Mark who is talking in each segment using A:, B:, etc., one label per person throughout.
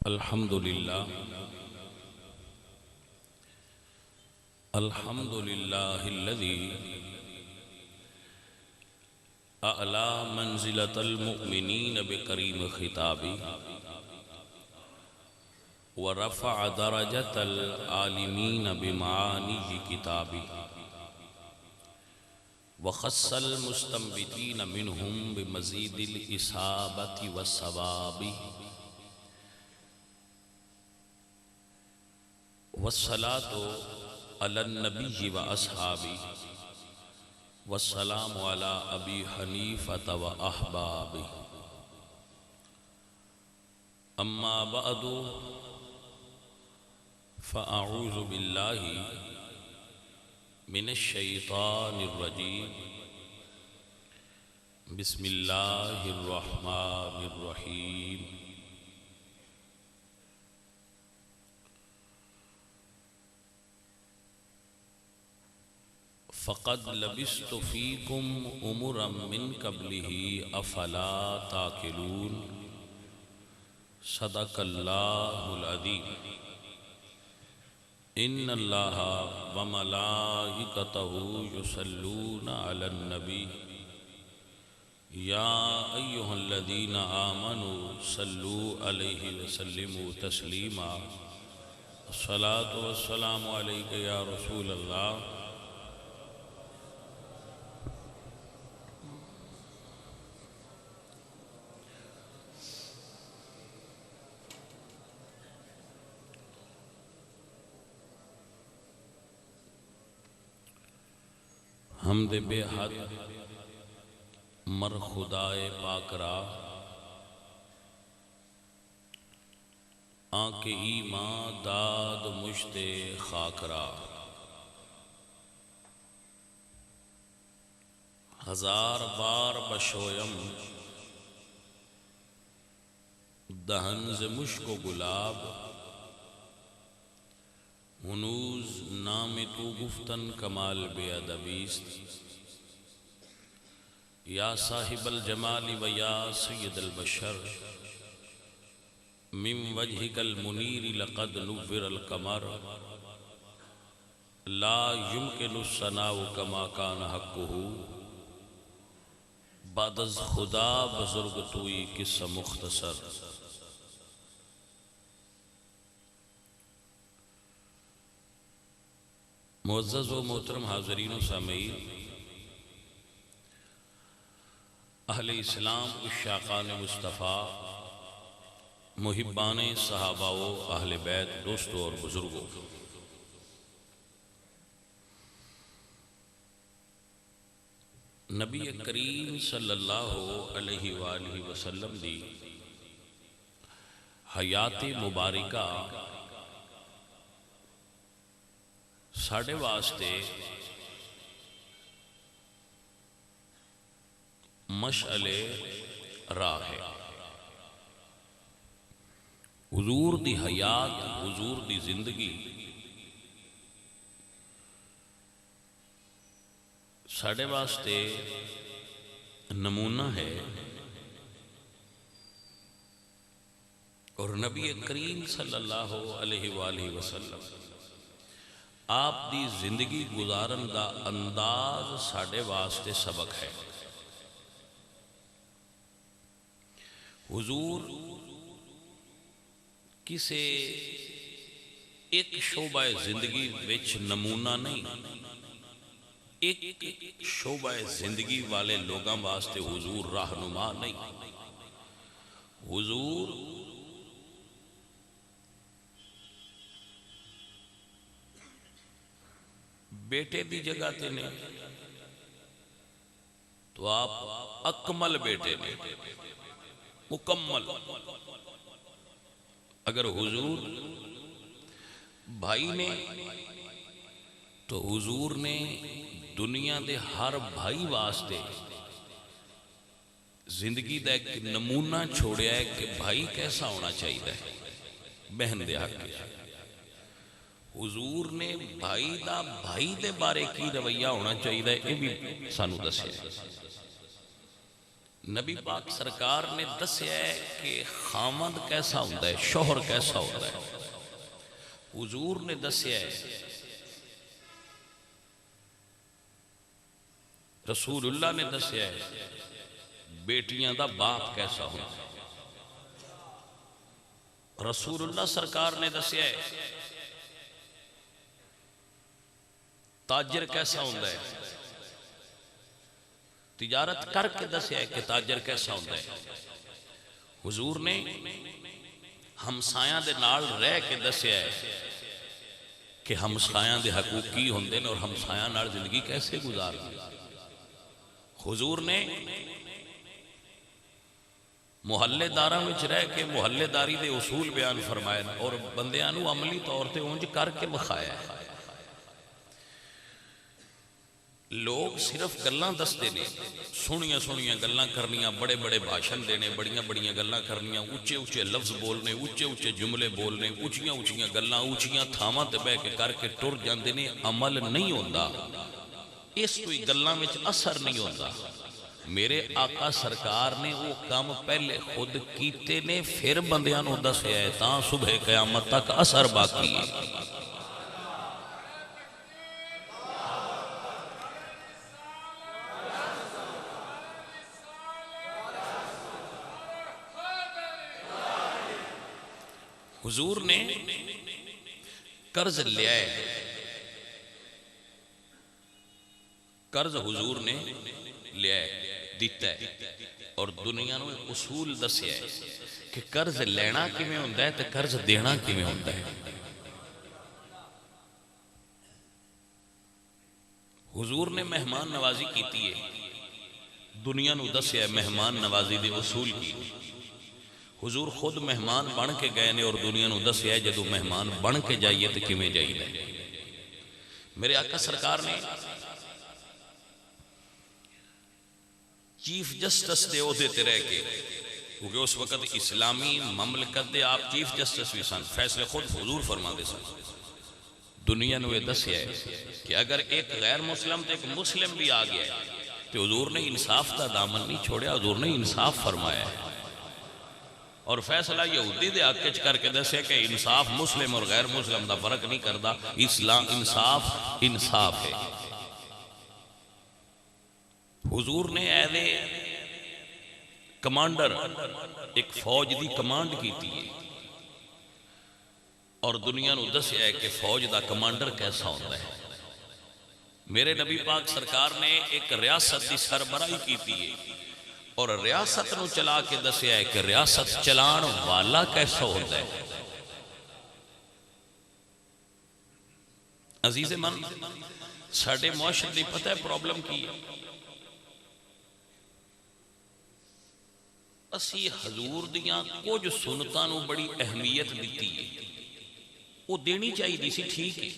A: الحمد للہ الحمد للہ الذی اعلی منزلۃ المؤمنین بکریم خطابی ورفع درجۃ العالمین بمعانی کتابی وخص المستنبتین منہم بمزید الاصابۃ والصواب والصلاة علی النبی و اصحابی والسلام علی ابی حنیفۃ و احبابی اما بعد فاعوذ باللہ من الشیطان الرجیم بسم اللہ الرحمن الرحیم فقد لبثت فیکم امرا من قبلہ افلا تاکلون صدق اللہ العظیم ان اللہ وملائکتہ یصلون علی النبی یا ایہا الذین آمنوا صلوا علیہ وسلموا تسلیما الصلاة والسلام علیک یا رسول اللہ حمد بے حد مر خدائے پاک را آنکھ ایمان داد مشت خاک را ہزار بار بشویم دہن ز مشک و گلاب ہنوز نام تو گفتن کمال بے ادبیست یا صاحب الجمال و یا سید البشر من وجہک المنیر لقد نور القمر لا یمکن الثناء کما کان حقہ بعد از خدا بزرگ توئی قصہ مختصر معزز و محترم حاضرین و سامعین اہل اسلام عشاقان مصطفیٰ محبان صحابہ و اہل بیت دوستوں اور بزرگوں نبی کریم صلی اللہ علیہ وآلہ وسلم دی حیات مبارکہ ساڑھے واسطے مشعل راہ ہے حضور دی حیات حضور دی زندگی ساڑھے واسطے نمونہ ہے اور نبی کریم صلی اللہ علیہ وآلہ وسلم آپ دی زندگی گزارن دا انداز ساڑھے واسطے سبق ہے حضور کسے ایک شعبہ زندگی وچ نمونہ نہیں ایک شعبہ زندگی والے لوگاں واسطے حضور رہنما نہیں حضور بیٹے دی جگہ تے نے تو آپ اکمل بیٹے نے مکمل اگر حضور بھائی نے تو حضور نے دنیا دے ہر بھائی واسطے زندگی دا ایک نمونہ چھوڑیا ہے کہ بھائی کیسا ہونا چاہیے بہن دے حق کے حضور نے بھائی دے بارے کی رویہ ہونا چاہیے یہ بھی سانو دسے نبی پاک سرکار نے دسیا ہے کہ خامد کیسا ہوتا ہے، شوہر کیسا ہوتا ہے۔ حضور نے دسیا ہے، رسول اللہ نے دسیا ہے بیٹیاں دا باپ کیسا ہوتا ہے۔ رسول اللہ سرکار نے دسیا ہے تاجر کیسا ہوتا ہے، تجارت کر کے دسیا ہے کہ تاجر کیسا ہوتا ہے۔ حضور نے ہمسایاں دے نال رہ کے دسیا ہے کہ ہمسایاں دے حقوق کی ہوندے نے اور ہمسایاں نال زندگی کیسے گزارنی۔ حضور نے محلے داراں وچ رہ کے محلے داری دے اصول بیان فرمائے اور بندیاں نو عملی طور تے اونج کر کے بخایا ہے۔ لوگ صرف گلاں دستے نے، سنیاں سنیاں گلاں کرنیاں، بڑے بڑے بھاشن دینے، بڑیاں بڑیاں گلاں کرنیاں، اونچے اونچے لفظ بولنے، اونچے اونچے جملے بولنے، اونچیاں اونچیاں گلاں اونچیاں تھاواں تے بیٹھ کے کر کے ٹر جاندے نے، عمل نہیں ہوندا، اس کوئی گلاں وچ اثر نہیں ہوندا۔ میرے آقا سرکار نے وہ کام پہلے خود کیتے نے، پھر بندیاں نو دسیا ہے، تاں صبح قیامت تک اثر باقی ہے۔ حضور نے قرض لیا ہے، قرض حضور نے لیا ہے، دیتا ہے، اور دنیا نو اصول دسیا ہے کہ قرض لینا کیویں ہوندا ہے تے قرض دینا کیویں ہوندا ہے۔ حضور نے مہمان نوازی کیتی ہے، دنیا نو دسیا ہے مہمان نوازی دے اصول کی۔ حضور خود مہمان بن کے گئے نے اور دنیا نو دسیا ہے جدو مہمان بن کے جائیے تو کیویں جائیے۔ میرے آقا سرکار نے چیف جسٹس دے عہدے تے رہ کے، کیونکہ اس وقت اسلامی مملکت دے آپ چیف جسٹس بھی سن، فیصلے خود حضور فرما دے سن۔ دنیا نو یہ دسیا ہے کہ اگر ایک غیر مسلم تے ایک مسلم بھی آ گیا ہے تو حضور نے انصاف کا دامن نہیں چھوڑیا، حضور نے انصاف فرمایا ہے، اور فیصلہ یہودی دے حق وچ کر کے دسے کہ انصاف مسلم اور غیر مسلم دا فرق نہیں کردا، اسلام انصاف انصاف ہے۔ حضور نے ایدے کمانڈر ایک فوج دی کمانڈ کیتی ہے اور دنیا نو دسیا ہے کہ فوج دا کمانڈر کیسا ہوتا ہے۔ میرے نبی پاک سرکار نے ایک ریاست دی سربراہی کیتی ہے اور ریاست نو چلا کے دسیا ہے کہ ریاست چلان والا کیسا ہوتا ہے۔ عزیز من، ساڑھے معاشرے دی پتہ ہے پرابلم کی ہے، اسی حضور دیاں کچھ سنتاں نو بڑی اہمیت دیتی ہے، وہ دینی چاہیے دی سی، ٹھیک ہے،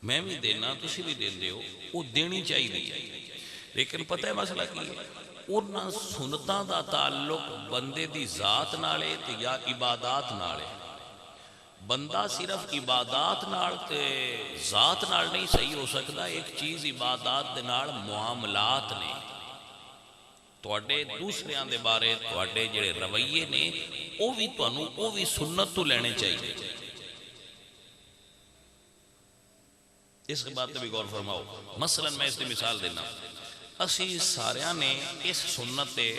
A: میں بھی دینا تسی بھی دین دیو، وہ دینی چاہیے دی، لیکن پتہ ہے مسئلہ کی ہے، انہاں سنتاں دا تعلق بندے دی ذات نالے تے یا عبادات نالے۔ بندہ صرف عبادات نال تے ذات نال نہیں صحیح ہو سکتا، ایک چیز عبادات دے نال معاملات نے، تواڈے دوسرے آن دے بارے تواڈے جڑے رویے نے وہ بھی سنت تو لینے چاہیے۔ اس بات بھی غور فرماؤ، مثلا میں اس دی مثال دینا، اسی ساریاں نے اس سنت ہے،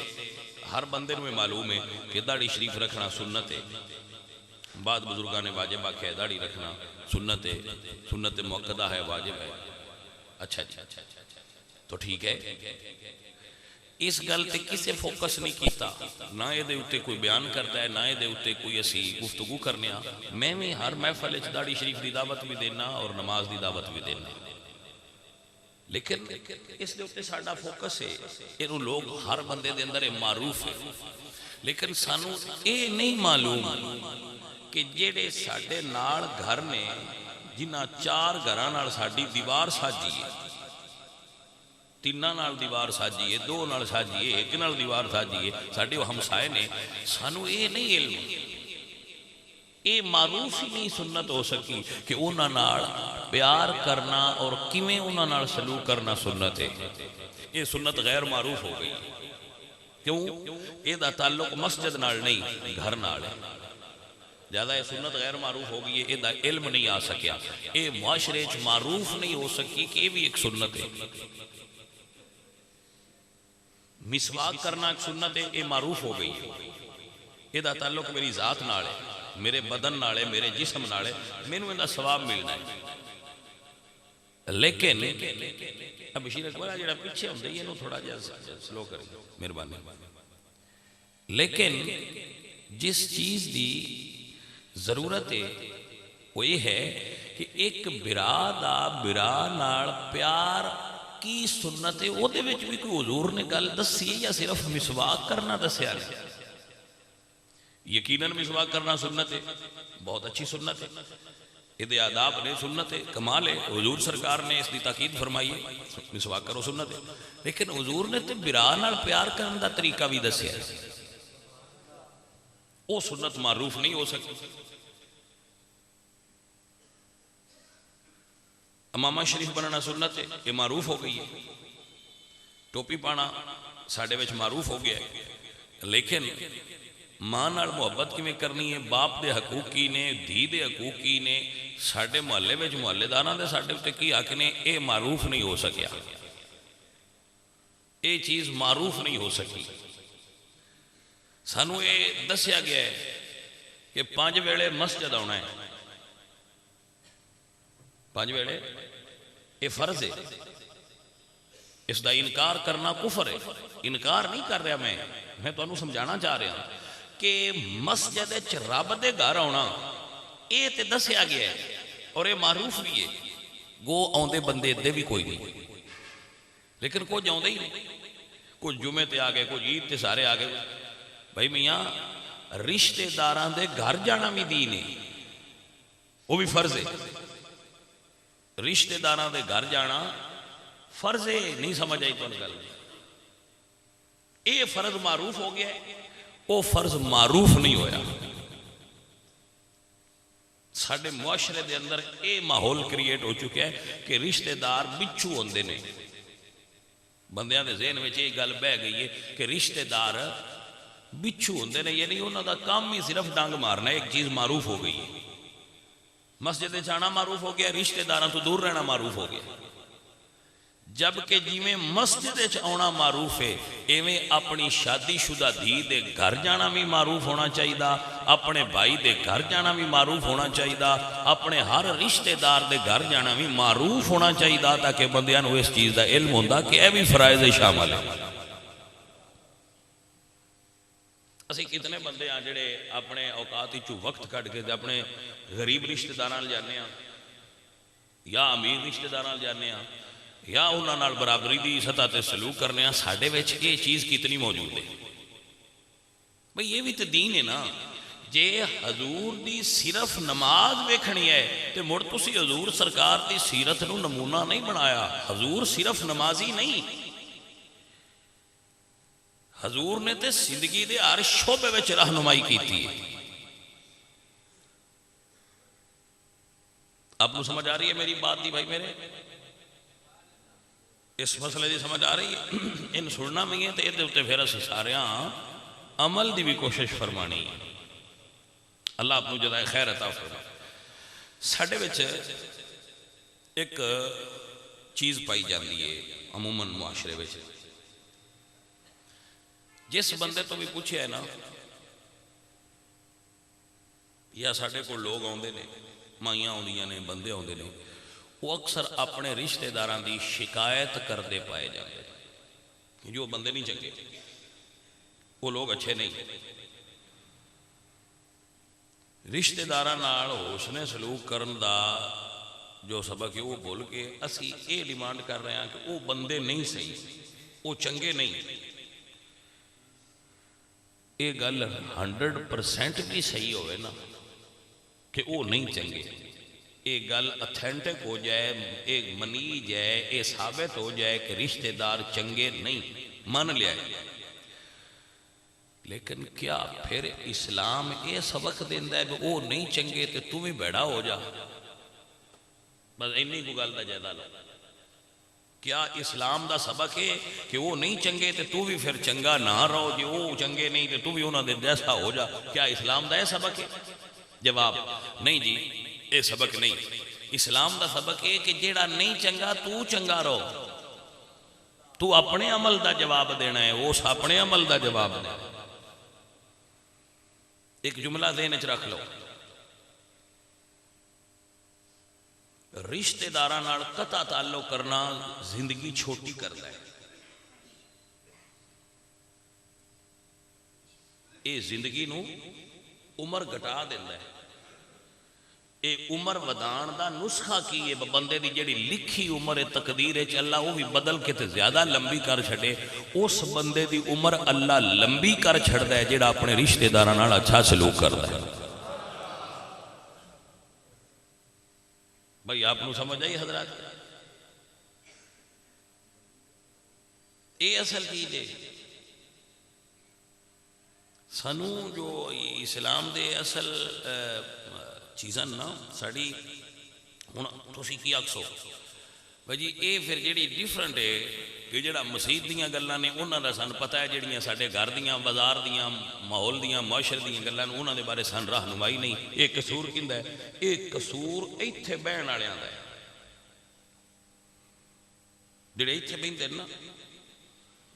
A: ہر بندے میں معلوم ہے کہ داڑھی شریف رکھنا سنت ہے، بعد بزرگاں نے واجب آکھا ہے داڑھی رکھنا سنت ہے، سنت موقدہ ہے، واجب ہے۔ اچھا تو ٹھیک ہے، اس گل تے کسے فوکس نہیں کیتا، نہ یہ دے اتے کوئی بیان کرتا ہے، نہ یہ دے اتے کوئی اسی گفتگو کرنے آ، میں بھی ہر محفل وچ داڑھی شریف دی دعوت بھی دینا اور نماز دی دعوت بھی دینا، لیکن اس دے اتے ساڈا فوکس ہے، انہوں لوگ ہر بندے دے اندر معروف ہے، لیکن سانو اے نہیں معلوم کہ جیڑے ساڈے نال گھر نے، جنہ چار گھراں نال ساڈی دیوار ساجی ہے، تیناں نال دیوار ساجی ہے، دو نال ساجی ہے، ایک نال دیوار ساجی ہے، ساڈے وہ ہمسائے نے، سانو اے نہیں علم، اے معروف ہی نہیں سنت ہو سکی کہ انہاں نال پیار کرنا اور کیویں انہاں نال سلوک کرنا سنت ہے۔ یہ سنت غیر معروف ہو گئی. کیوں؟ یہ تعلق مسجد نال نہیں گھر نال ہے. زیادہ یہ سنت غیر معروف ہو گئی ہے، یہ علم نہیں آ سکیا، یہ معاشرے چ معروف نہیں ہو سکی کہ یہ بھی ایک سنت ہے. مسواک کرنا ایک سنت ہے، یہ معروف ہو گئی ہے. یہ تعلق میری ذات نال ہے، میرے بدن نال ہے، میرے جسم نال ہے، مینوں ان دا ثواب ملنا ہے. لیکن اب بشیر اکبر جڑا پیچھے ہوندا ہے اینو تھوڑا جہا سلو کریں مہربانی. لیکن جس چیز دی ضرورت ہے وہ یہ ہے کہ ایک برا دا برا نال پیار کی سنت ہے، وہ دے وچ بھی کوئی حضور نے گل دسی ہے یا صرف مسواک کرنا دسیا ہے؟ یقیناً مسواک کرنا سنت ہے، بہت اچھی سنت ہے، یہ آداب نے، سنت ہے، کمال ہے. حضور سرکار نے اس کی تاکید فرمائی ہے مسواک کرو سنت ہے. لیکن حضور نے تے برا نال پیار کرنے دا طریقہ بھی دسیا ہے، وہ سنت معروف نہیں ہو سکتی. امامہ شریف بننا سنت ہے، یہ معروف ہو گئی ہے. ٹوپی پانا ساڈے وچ معروف ہو گیا ہے. لیکن ماں نال محبت کیویں کرنی ہے، باپ دے حقوقی نے، دھی دے حقوقی نے، ساڈے محلے وچ محلے داراں دے ساڈے تے کی حق نے، یہ معروف نہیں ہو سکیا. یہ چیز معروف نہیں ہو سکی. سانو یہ دسیا گیا ہے کہ 5 ویلے مسجد آنا ہے. 5 ویلے یہ فرض ہے. اس دا انکار کرنا کفر ہے. انکار نہیں کر رہا میں تمہیں سمجھانا چاہ رہا ہوں کہ مسجد رب دے گھر آنا یہ تے دسیا گیا ہے اور یہ معروف بھی ہے. گو آندے بندے دے بھی کوئی نہیں، لیکن کچھ آندے ہی نہیں. کچھ جمعے تے آ گئے، کچھ عید تے سارے آ گئے. بھائی میاں رشتے داران دے گھر جانا بھی دین ہے، وہ بھی فرض ہے. رشتے داران دے گھر جانا فرض ہے. نہیں سمجھ آئی تو گل؟ یہ فرض معروف ہو گیا ہے، وہ فرض معروف نہیں ہویا. ساڈے معاشرے دے اندر یہ ماحول کریٹ ہو چکا ہے کہ رشتے دار بچھو ہوندے نے. بندیاں دے ذہن میں یہ گل بہ گئی ہے کہ رشتے دار بچھو ہوندے نے، یعنی انہوں دا کام ہی صرف ڈانگ مارنا. ایک چیز معروف ہو گئی ہے. مسجد جانا معروف ہو گیا، رشتے داراں تو دور رہنا معروف ہو گیا. جبکہ جیویں مسجد آنا معروف ہے، ایویں اپنی شادی شدہ دھی دے گھر جانا بھی معروف ہونا چاہیے، اپنے بھائی دے گھر جانا بھی معروف ہونا چاہیے، اپنے ہر رشتے دار دے گھر جانا بھی معروف ہونا چاہیے، تاکہ بندیاں نو اس چیز دا علم ہوندا کہ اے بھی فرائض شامل ہے. اسی کتنے بندے ہیں جڑے اپنے اوقات وچوں وقت کٹ کے اپنے غریب رشتے داراں جانے ہیں یا امیر رشتے داراں جانے ہیں یا انہاں نال برابری دی سطح تے سلوک کرنے ہیں. ساڈے وچ یہ چیز کتنی موجود ہے؟ بھئی یہ بھی تو دین ہے نا. جے حضور دی صرف نماز ویکھنی ہے تے مڑ تسی حضور سرکار دی سیرت نو نمونہ نہیں بنایا. حضور صرف نمازی نہیں، حضور نے تے زندگی دے ہر شعبے وچ رہنمائی کیتی ہے. آپ کو سمجھ آ رہی ہے میری بات دی بھائی میرے؟ اس مسئلے دی سمجھ آ رہی ہے؟ ان سننا بھی ہے تو یہ پھر اسی سارے عمل دی بھی کوشش فرمانی ہے. اللہ آپ کو جزائے خیر عطا فرمائے. ساڈے وچ ایک چیز پائی جاتی ہے عموماً معاشرے وچ. جس بندے تو بھی پوچھے ہے نا یا ساڈے کو لوگ آندے نے، مائیاں آندیاں نے، بندے آندے نے، وہ اکثر اپنے رشتے داراں دی شکایت کردے پائے جاتے ہیں. جو بندے نہیں چنگے، وہ لوگ اچھے نہیں. رشتے داراں نال حسن سلوک کرن دا جو سبق ہے وہ بول کے اسی یہ ڈیمانڈ کر رہے ہیں کہ وہ بندے نہیں صحیح، وہ چنگے نہیں. یہ گل 100% بھی صحیح ہوئے نا کہ وہ نہیں چنگے، یہ گل اتھینٹک ہو جائے، ایک منی جائے، یہ ثابت ہو جائے کہ رشتے دار چنگے نہیں، من لیا ہے. لیکن کیا پھر اسلام یہ سبق دیندہ ہے کہ وہ نہیں چنگے تو تم ہی بیڑا ہو جا؟ بس اینی کو گل دا جائدہ لو. کیا اسلام دا سبق ہے کہ وہ نہیں چنگے تو تو بھی پھر چنگا نہ رہو، جی وہ چنگے نہیں تو تو بھی انہوں نے جیسا ہو جا؟ کیا اسلام دا یہ سبق ہے؟ جواب نہیں جی، یہ سبق نہیں۔ اسلام دا سبق ہے کہ جیڑا نہیں چنگا تو چنگا رہو، تو اپنے عمل دا جواب دینا ہے، وہ اپنے عمل دا جواب دینا۔ ایک جملہ ذہن وچ رکھ لو، رشتے داراں نال قطع تعلق کرنا زندگی چھوٹی کرتا ہے، یہ زندگی نو عمر گھٹا دینا ہے۔ اے عمر ودان دا نسخہ کی ہے، بندے دی جڑی لکھی عمر تقدیر ہے اللہ وہ بھی بدل کے تے زیادہ لمبی کر چھڑے، اس بندے دی عمر اللہ لمبی کر چھڑدا ہے جڑا اپنے رشتہ داراں نال اچھا سلوک کردا ہے۔ بھائی آپ نو سمجھ آئی حضرات؟ اے اصل چیز ہے۔ سانو جو اسلام دے اصل چیزاں نا ساڑی ہن تسی کی آکھو بھائی جی اے پھر جڑی ڈیفرنٹ ہے کہ جڑا مسجد دیاں گلاں نے انہاں دا سان پتہ ہے، جڑیاں ساڈے گھر دیاں بازار دیاں ماحول دیاں معاشرے دیاں گلاں نے انہاں دے بارے سان رہنمائی نہیں۔ اے قصور کیندا ہے؟ اے قصور ایتھے بہن والیاں دا ہے، جڑے ایتھے بہندے نا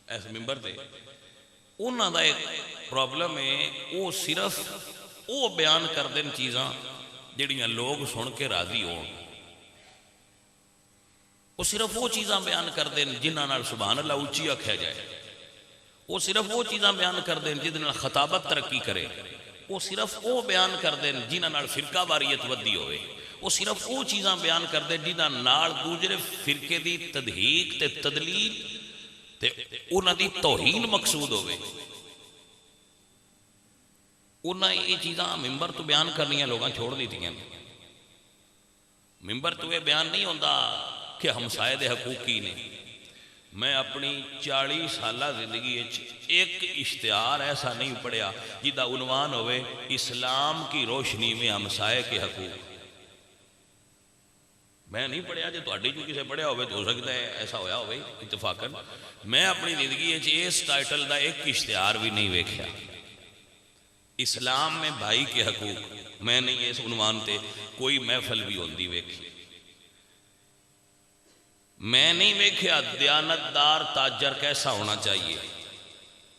A: اس منبر تے، انہاں دا ایک پرابلم ہے، وہ صرف وہ بیان کر دیں چیزاں جڑیاں لوگ سن کے راضی ہون، وہ صرف وہ چیزاں بیان کر دیں جنہاں نال سبحان اللہ اونچی آکھیا جائے، وہ صرف وہ چیزاں بیان کر دیں جنہاں نال خطابت ترقی کرے، وہ صرف وہ بیان کر دیں جنہاں نال فرقہ واریت ودی ہوئے، وہ صرف وہ چیزاں بیان کر دیں جنہاں نال دوسرے فرقے دی تدحیق تے تدلیل تے انہاں دی توہین مقصود ہوئے۔ انہاں یہ چیزاں ممبر تو بیان کرنیاں لوگاں چھوڑ دی تھیں۔ ممبر تو یہ بیان نہیں ہوتا کہ ہمسائے دے حقوقی نے۔ میں اپنی 40 سالہ زندگی ایک اشتہار ایسا نہیں پڑھیا جدہ عنوان ہوئے اسلام کی روشنی میں ہمسائے کے حقوق۔ میں نہیں پڑھیا، جو تہاڈی جو کسے پڑھیا ہوئے تو ہو سکتا ہے ایسا ہویا ہوئے اتفاقاً۔ میں اپنی زندگی اس ٹائٹل دا ایک اشتہار بھی نہیں ویکھیا۔ اسلام میں بھائی کے حقوق میں نہیں اس عنوان تے کوئی محفل بھی ہوندی ویکھی۔ میں نہیں ویکھیا دیانتدار تاجر کیسا ہونا چاہیے،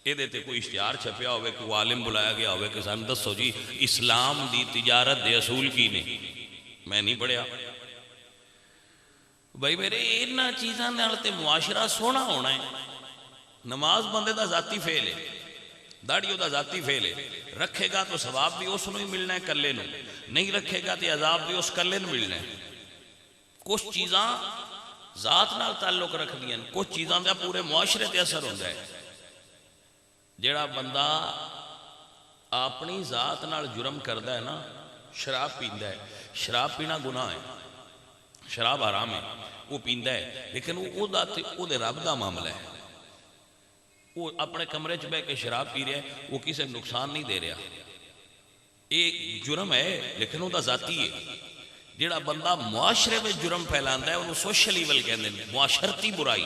A: یہ دیتے کوئی اشتہار چھپیا ہوئے، کوئی عالم بلایا گیا ہوئے کہ سان دسو جی اسلام دی تجارت دے اصول کی نے۔ میں نہیں پڑھیا بھائی میرے انہاں چیزاں نال تے معاشرہ سونا ہونا ہے۔ نماز بندے دا ذاتی فعل ہے، داڑھی دا ذاتی فعل ہے، رکھے گا تو ثواب بھی اس نو ہی ملنا ہے کلے نو، نہیں رکھے گا تو عذاب بھی اس کلے نو ملنا ہے۔ کچھ چیزاں ذات نال تعلق رکھ دیا، کچھ چیزاں دا پورے معاشرے تے اثر ہوتا ہے۔ جڑا بندہ اپنی ذات نال جرم کردا ہے نا، شراب پیندا ہے، شراب پینا گناہ ہے، شراب حرام ہے، وہ پیندا ہے، لیکن وہ دے رب دا معاملہ ہے۔ وہ اپنے کمرے چ بہ کے شراب پی رہا ہے، وہ کسی نقصان نہیں دے رہا، ایک جرم ہے لیکن وہ ذاتی ہے۔ جڑا بندہ معاشرے میں جرم پھیلاندا ہے انہوں سوشل ایول کہندے ہیں، معاشرتی برائی،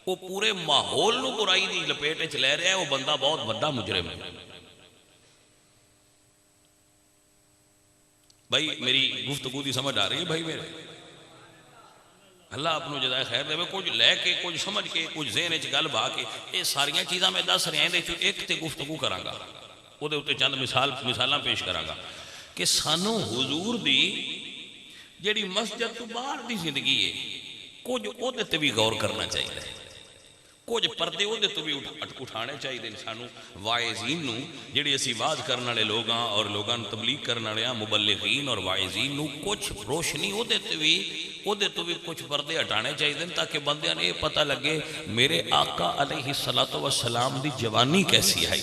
A: وہ پورے ماحول نو برائی دی لپیٹ وچ لے رہا ہے، وہ بندہ بہت بڑا مجرم ہے۔ بھائی میری گفتگو دی سمجھ آ رہی ہے بھائی میرے؟ اللہ اپنو جزائے خیر دے، کچھ لے کے کچھ سمجھ کے کچھ ذہن وچ گل بھا کے یہ ساریاں چیزاں میں دس رہے ہیں، ایک تے گفتگو کراں گا، او دے اوتے چند مثالاں پیش کراں گا کہ سانو حضور دی جیڑی مسجد تو باہر دی زندگی ہے کچھ او دے تے بھی غور کرنا چاہیے، کچھ پردے او دے تو بھی اٹھانے چاہیے سانو واعظین نو، جیڑی اسی واز کرنے والے لوگاں اور لوگاں تبلیغ کرنے والے مبلغین اور واعظین نو کچھ روشنی او دے تو بھی کچھ پردے ہٹانے چاہیے تاکہ بندیاں نے یہ پتہ لگے میرے آقا علیہ السلام دی جوانی کیسی آئی،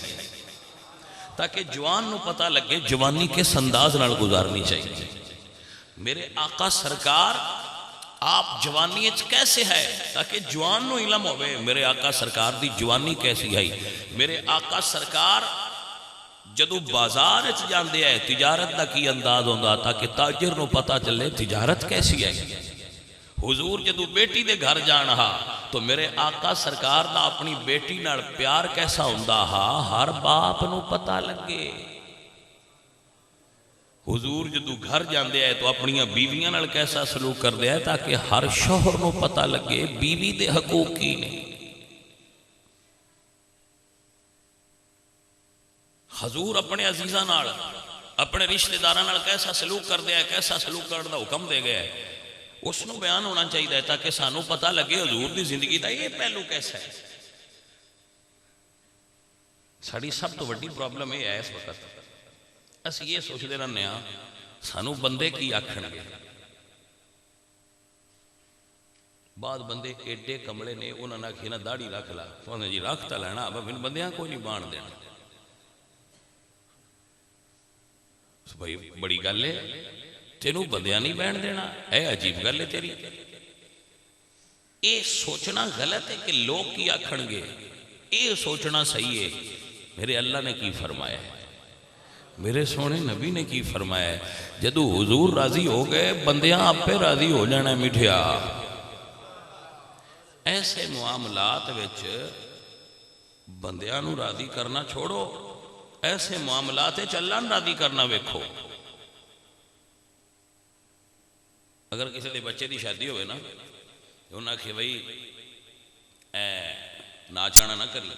A: تاکہ جوان نو پتہ لگے جوانی کس انداز نال گزارنی چاہیے۔ میرے آقا سرکار آپ جوانی کیسے ہے تاکہ جوان نو علم ہوئے میرے آقا سرکار دی جوانی کیسی ہے۔ میرے آقا سرکار جدو بازار جاندے ہیں تجارت دا کی انداز ہوندہ تاکہ تاجر نو پتہ چلے تجارت کیسی ہے۔ حضور جدو بیٹی دے گھر جان ہا تو میرے آقا سرکار دا اپنی بیٹی نال پیار کیسا ہوندا ہا ہر باپ نو پتہ لگے. حضور جدو گھر جاندے آئے تو اپنی بیویاں نال کیسا سلوک کر دیا ہے تاکہ ہر شوہر نو پتہ لگے بیوی دے حقوق کی نے. حضور اپنے عزیزاں نال اپنے رشتہ داراں نال کیسا سلوک کر دیا ہے, کیسا سلوک کرنے دا حکم دے گیا ہے, اس نو بیان ہونا چاہیے تاکہ سانو پتہ لگے حضور دی زندگی دا یہ پہلو کیسا ہے. ساری سب تو بڑی پرابلم یہ ہے اس وقت اسی یہ سوچتے رہنے ہاں سانو بندے کی آکھن گے. بعد بندے ایڈے کملے نے انہوں نے آکھی نا داڑھی رکھ لا تو انہوں نے جی رکھ تا لینا بندیاں کو نہیں بان دینا. بھائی بڑی گل ہے تینوں بندیاں نہیں بہن دینا, اے عجیب گل ہے تیری. یہ سوچنا غلط ہے کہ لوگ کی آکھن گے, یہ سوچنا صحیح ہے. میرے اللہ نے کی فرمایا ہے, میرے سونے نبی نے کی فرمایا ہے, جدو حضور راضی ہو گئے بندیاں آپ پہ راضی ہو جانا میٹھیا. ایسے معاملات وچ بندیاں نو راضی کرنا چھوڑو, ایسے معاملات اللہ راضی کرنا ویکھو. اگر کسی دے بچے دی شادی ہوئے نا تو انہاں کہ بھئی ناچانا نہ کری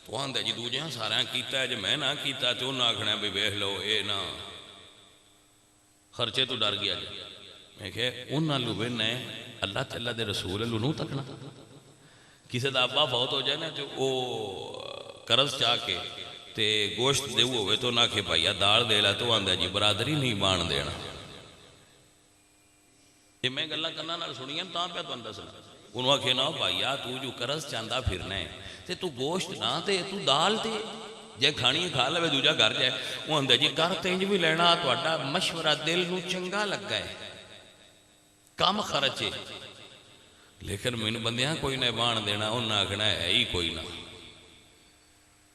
A: تو آندھا جی دوجہ سارے کیتا ہے, جی میں نہ کیتا تو انہاں آکھنا بھی بیہ لو اے نا خرچے تو ڈر گیا جی. میں کہ انہاں لوگے نے اللہ تعالیٰ دے رسول لنو تکنا. کسی دا ابا فوت ہو جائے نا تو وہ قرض چاہ کے تے گوشت دے ہوئے تو نہ کہ بھائیا دال دے لا تو آندھا جی برادری نہیں بان دینا. یہ میں گلہ کرنا نہ سنیاں تاں پہ تو اندر سنا انہوں نے کہنا بھائیا تو جو قرض چاندہ پھرنا ہے تے تو گوشت نہ دے تو دال دے جے کھانی کھا لے دوجا گھر جائے. وہ اندر جی گھر تینج بھی لینا تو اڈا مشورہ دل نو چنگا لگ گئے کم خرچے, لیکن میں بندیاں کوئی نہ بان دینا انہوں نے آکھنا ہے ہی کوئی نہ.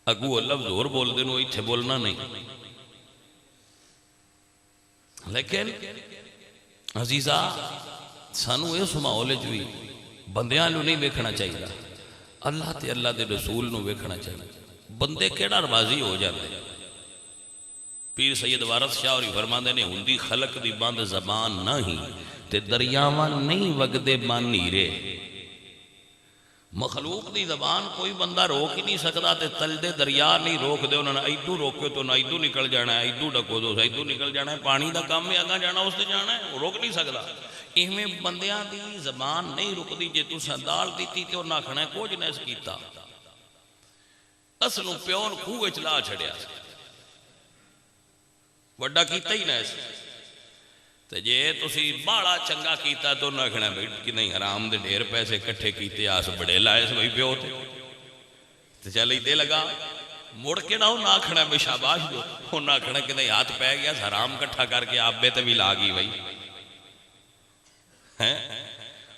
A: اگو اللہ زور بول دینو ایتھے بولنا نہیں. لیکن عزیزہ سانو اس ماحول بھی بندیاں نو نہیں ویکھنا چاہیے, اللہ تے اللہ دے رسول نو ویکھنا چاہیے. بندے کیڑا راضی ہو جاتے. پیر سید وارث شاہ ہوری فرماندے نے ہندی خلق دی بند زبان نہ ہی تے دریاواں نہیں وگدے بن نیرے. مخلوق دی زبان کوئی بندہ روک ہی نہیں سکتا تے تل دے دریا نہیں روک دے. انہوں نے ایدو روکے تو نہ ایدو نکل جانا ہے, ایدو ڈکو تو ایدو نکل جانا ہے. پانی دا کام میں آگا جانا اس تے جانا ہے, وہ روک نہیں سکتا. ایویں بندیاں دی زبان نہیں رک دی. جے تو سندال دیتی تے انہاں کھنا ہے کچھ نہیں کیتا, اصلوں پیون خوہ چلا چھڑیا وڈا کیتا ہی نہیں. تو جے تسی باڑا چنگا کیتا تو نہ کھنا کہ نہیں حرام دے ڈھیر پیسے کٹھے کیتے آس بڑے لائے سے وہی پیو تھے تو چلے دے لگا مڑ کے نہ ہو نہ کھنا بے شاباش دو ہو نہ کھنا کہ نہیں ہاتھ پہ گیا حرام کٹھا کر کے آپ بے تبھی لاگی بھائی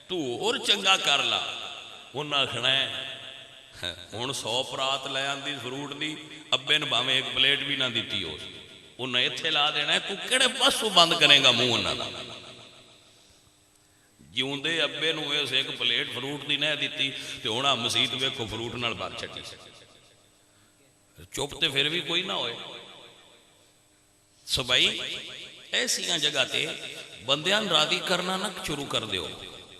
A: تو اور چنگا کر لا. وہ نہ کھنا ہے ہون 100 پرات لے آندی فروٹ دی ابے نے بھاویں ایک پلیٹ بھی نہ دیتی ہو انہیں اتھے لا دینا ہے. تو کڑے پاسوں بند کریں گا منہ انہاں دا. جیوں دے ابے نو اس ایک پلیٹ فروٹ دی نہ دیتی تے ہن مسیت ویکھو فروٹ نال بھر چھٹی چپ تے پھر بھی کوئی نہ ہوئے. سو بھائی ایسیاں جگہ تے بندیاں راضی کرنا نہ شروع کر دیو.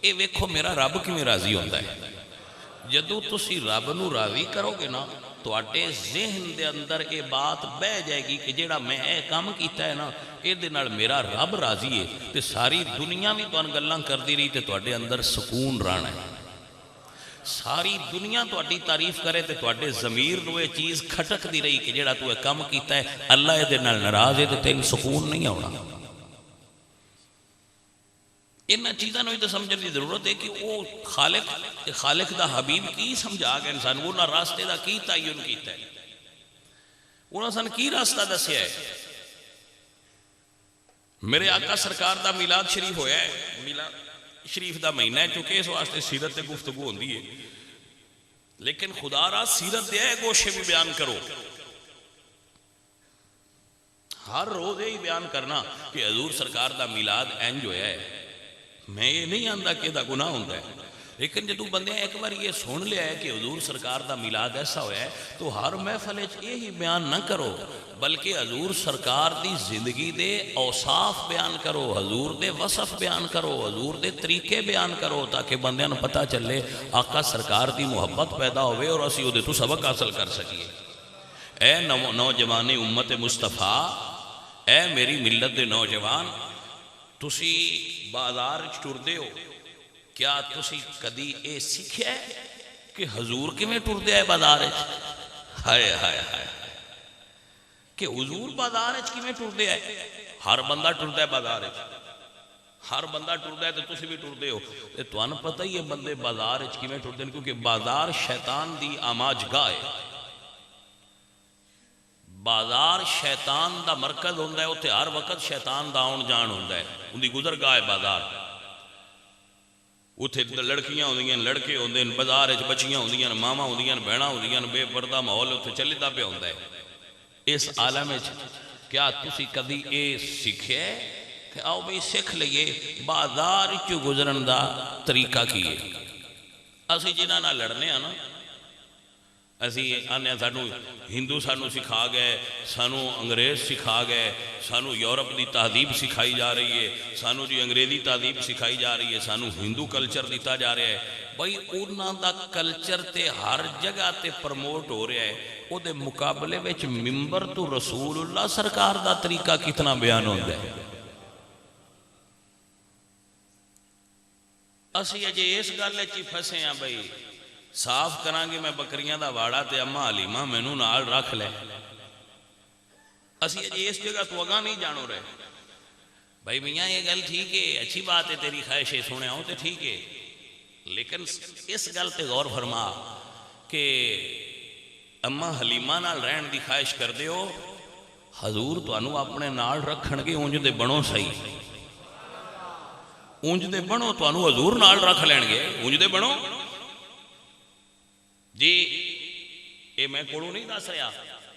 A: اے ویکھو میرا رب کیویں راضی ہوندا ہے. جدو تسی رب نو راضی کرو گے نا تو آٹے ذہن دے اندر یہ بات بہ جائے گی کہ جیڑا میں اے کام کیتا ہے نا اے دے نال میرا رب راضی ہے تے ساری دنیا بھی تو گلاں کردی رہی تے تواڈے اندر سکون رہنا ہے. ساری دنیا تواڈی تعریف کرے تے تواڈے ضمیر نو یہ چیز کھٹک دی رہی کہ جیڑا تو اے کام کیتا ہے اللہ اے دے نال ناراض ہے تے تینوں سکون نہیں آنا. انہاں چیزاں نو تو سمجھنے کی ضرورت ہے کہ وہ خالق دا حبیب کی سمجھا گیا انسان وہ نہ راستے دا کی تعین کیتا ہے. انہاں سن کی راستہ دسیا ہے. میرے آقا سرکار دا میلاد شریف ہویا ہے. میلاد شریف دا مہینہ ہے چونکہ اس واسطے سیرت تے گفتگو ہوندی ہے لیکن خدا را سیرت دے گوشے بھی بیان کرو. ہر روز ہی بیان کرنا کہ حضور سرکار دا میلاد انج ہویا ہے میں یہ نہیں آتا کہ دا گناہ ہوتا ہے، لیکن جدو بندے ایک بار یہ سن لیا ہے کہ حضور سرکار دا میلاد ایسا ہوا ہے تو ہر محفل یہی بیان نہ کرو، بلکہ حضور سرکار دی زندگی دے اوصاف بیان کرو، حضور دے وصف بیان کرو، حضور دے طریقے بیان کرو، تاکہ بندیاں نوں پتہ چلے آقا سرکار دی محبت پیدا ہوئے اور اسی دے تو سبق حاصل کر سکیے۔ اے نوجوانی امت مصطفیٰ، اے میری ملت دے نوجوان، تسی بازار ٹردے ہو، کیا تسی کدی اے سیکھیا ہے کہ حضور کیویں ٹردے ہے بازار وچ؟ ہائے ہائے ہائے، کہ حضور بازار وچ کیویں ٹردے ہے؟ ہر بندہ ٹردا ہے بازار وچ، ہر بندہ ٹردا ہے تے تسی بھی ٹردے ہو، تے تانوں پتہ ہی ہے بندے بازار وچ کیویں ٹردے ہیں، کیونکہ بازار شیطان دی آماج گاہ ہے۔ بازار شیطان دا مرکز ہوندہ ہے، اتھے ہر وقت شیطان دا آن جان ہوندہ ہے، ان دی گزر گاہ ہے بازار۔ اتھے لڑکیاں ہوندیاں، لڑکے ہوندے ہیں، بازار وچ بچیاں ہوندیاں، ماما ہوندیاں، بہنا ہوندیاں، بے پردہ ماحول اتھے چلدا پیا ہوندا ہے۔ اس عالم وچ کیا تسی کدی اے سیکھے کہ آؤ بھئی سکھ لئیے بازار وچ گزرن دا طریقہ کی ہے؟ اسی جنہاں نال لڑنے ہاں نا، اسی آنے سانو ہندو سانو سکھا گئے، سانو انگریز سکھا گئے، سانو یورپ دی تہذیب سکھائی جا رہی ہے، سانو جی انگریزی تہذیب سکھائی جا رہی ہے، سانو ہندو کلچر دیتا جا رہا ہے۔ بھائی انہاں دا کلچر تے ہر جگہ تے پرموٹ ہو رہا ہے، او دے مقابلے وچ ممبر تو رسول اللہ سرکار دا طریقہ کتنا بیان ہوتا ہے۔ اسی اجے اس گل وچ پھسے ہیں بھائی صاف کرانگے میں بکریاں دا واڑا تے اماں حلیمہ مینوں نال رکھ لے، اسی اجے اس جگہ تو اگاں نہیں جانو رہے۔ بھائی میاں یہ گل ٹھیک ہے، اچھی بات ہے، تیری خواہشیں سنے ہوں تے ٹھیک ہے، لیکن اس گل تے غور فرما کہ اماں حلیمہ نال رہن دی خواہش کر دے ہو، حضور تانوں اپنے نال رکھن گے، اونج دے بنو صحیح، اونج دے بنو، تانوں حضور نال رکھ لین گے، اونج دے بنو۔ جی اے میں کوڑوں نہیں دس رہا،